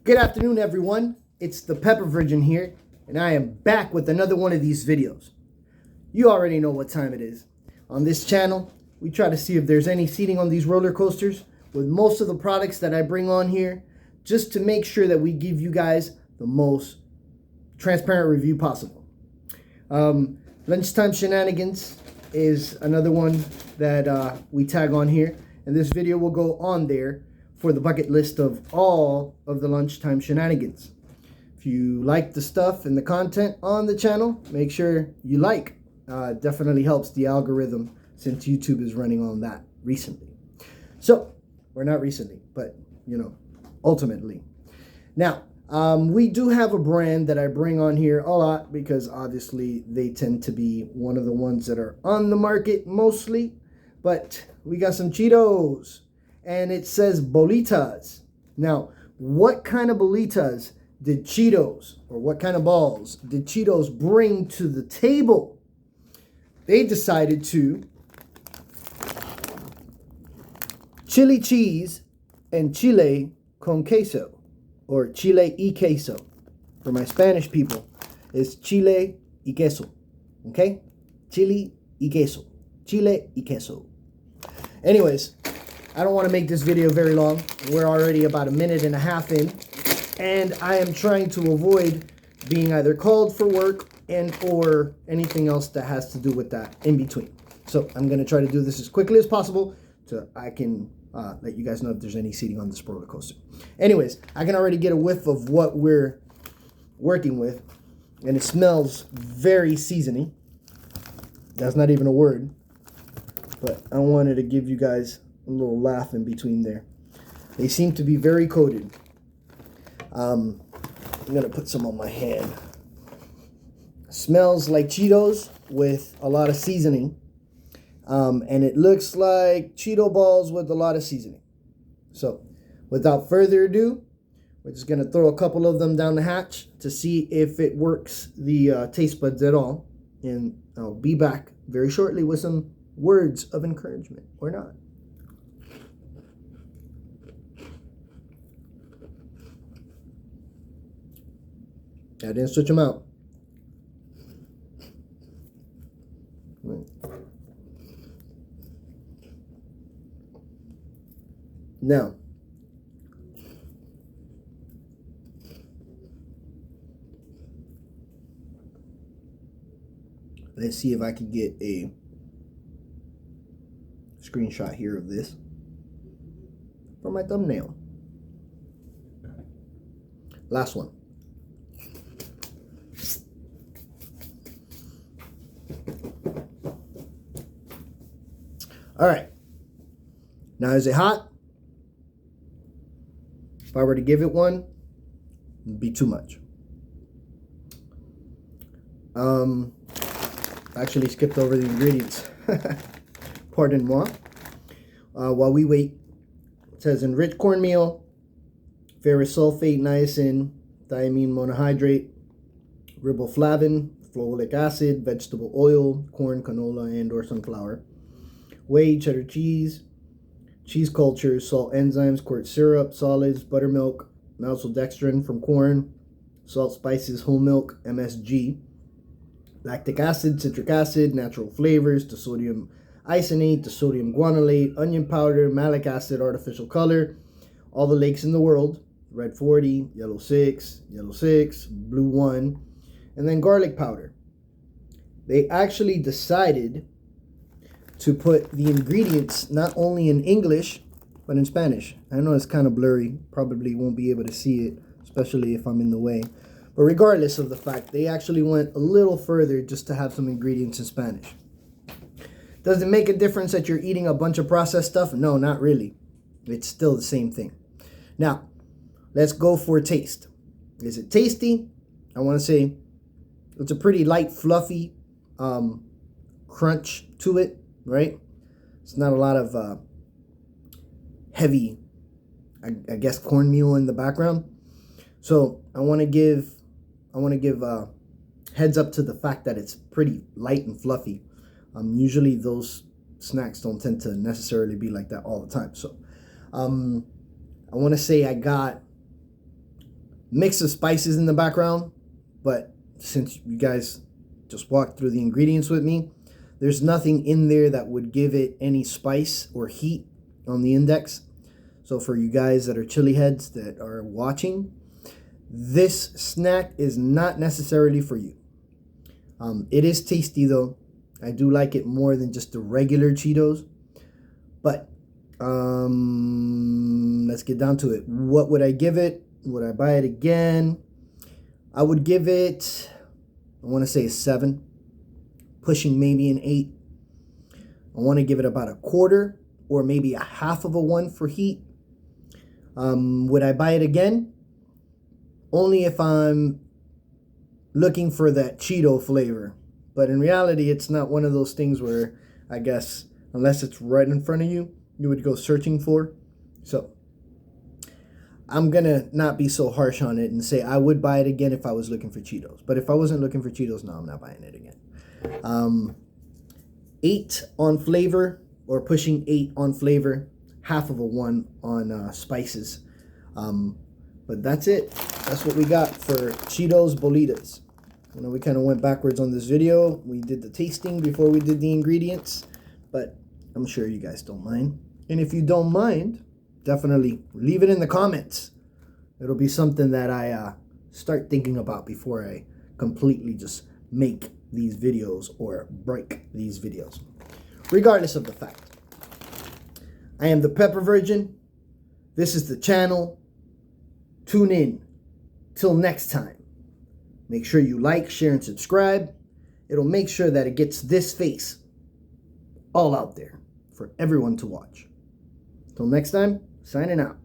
Good afternoon, everyone. It's the Pepper Virgin here, and I am back with another one of these videos. You already know what time it is. On this channel, we try to see if there's any seating on these roller coasters with most of the products that I bring on here, just to make sure that we give you guys the most transparent review possible. Lunchtime Shenanigans is another one that we tag on here, and this video will go on there for the bucket list of all of the lunchtime shenanigans. If you like the stuff and the content on the channel, make sure you like. It definitely helps the algorithm since YouTube is running on that recently. So, or not recently, but ultimately. Now, we do have a brand that I bring on here a lot because obviously they tend to be one of the ones that are on the market mostly. But we got some Cheetos. And it says Bolitas. Now, what kind of Bolitas did Cheetos, or what kind of balls did Cheetos bring to the table? They decided to chili cheese and chile con queso, or chile y queso. For my Spanish people, it's chile y queso. Okay? Chile y queso. Chile y queso. Anyways, I don't want to make this video very long. We're already about a minute and a half in, and I am trying to avoid being either called for work and or anything else that has to do with that in between. So I'm going to try to do this as quickly as possible so I can let you guys know if there's any seating on this roller coaster. Anyways, I can already get a whiff of what we're working with, and it smells very seasony. That's not even a word, but I wanted to give you guys a little laugh in between there. They seem to be very coated. I'm gonna put some on my hand. Smells like Cheetos with a lot of seasoning, and it looks like Cheeto balls with a lot of seasoning. So without further ado, we're just gonna throw a couple of them down the hatch to see if it works the taste buds at all, and I'll be back very shortly with some words of encouragement or not. I didn't switch them out. Now, let's see if I can get a screenshot here of this for my thumbnail. Last one. All right. Now, is it hot? If I were to give it one, it'd be too much. Actually skipped over the ingredients. Pardon moi. While we wait, it says enriched cornmeal, ferrous sulfate, niacin, thiamine monohydrate, riboflavin, flavonoic acid, vegetable oil, corn, canola, and or sunflower. Whey, cheddar cheese, cheese culture, salt enzymes, quartz syrup, solids, buttermilk, maltodextrin from corn, salt, spices, whole milk, MSG, lactic acid, citric acid, natural flavors, disodium isonate, disodium guanylate, onion powder, malic acid, artificial color, all the lakes in the world, red 40, yellow 6, blue 1, and then garlic powder. They actually decided to put the ingredients not only in English, but in Spanish. I know it's kind of blurry. Probably won't be able to see it, especially if I'm in the way. But regardless of the fact, they actually went a little further just to have some ingredients in Spanish. Does it make a difference that you're eating a bunch of processed stuff? No, not really. It's still the same thing. Now, let's go for taste. Is it tasty? I want to say it's a pretty light, fluffy crunch to it. Right? It's not a lot of heavy, I guess, cornmeal in the background. So I want to give heads up to the fact that it's pretty light and fluffy. Usually those snacks don't tend to necessarily be like that all the time. So I want to say I got mix of spices in the background, but since you guys just walked through the ingredients with me, there's nothing in there that would give it any spice or heat on the index. So for you guys that are chili heads that are watching, this snack is not necessarily for you. It is tasty though. I do like it more than just the regular Cheetos. But let's get down to it. What would I give it? Would I buy it again? I would give it, I want to say a 7, pushing maybe an 8. I want to give it about a quarter or maybe a half of a 1 for heat. Would I buy it again? Only if I'm looking for that Cheeto flavor. But in reality, it's not one of those things where, I guess, unless it's right in front of you, you would go searching for. So I'm going to not be so harsh on it and say I would buy it again if I was looking for Cheetos. But if I wasn't looking for Cheetos, no, I'm not buying it again. 8 on flavor, or pushing 8 on flavor, half of a 1 on spices. But that's it. That's what we got for Cheetos Bolitas. You know, we kind of went backwards on this video. We did the tasting before we did the ingredients, but I'm sure you guys don't mind. And if you don't mind, definitely leave it in the comments. It'll be something that I start thinking about before I completely just make these videos or break these videos. Regardless of the fact, I am the Pepper Virgin. This is the channel. Tune in. Till next time. Make sure you like, share, and subscribe. It'll make sure that it gets this face all out there for everyone to watch. Till next time, signing out.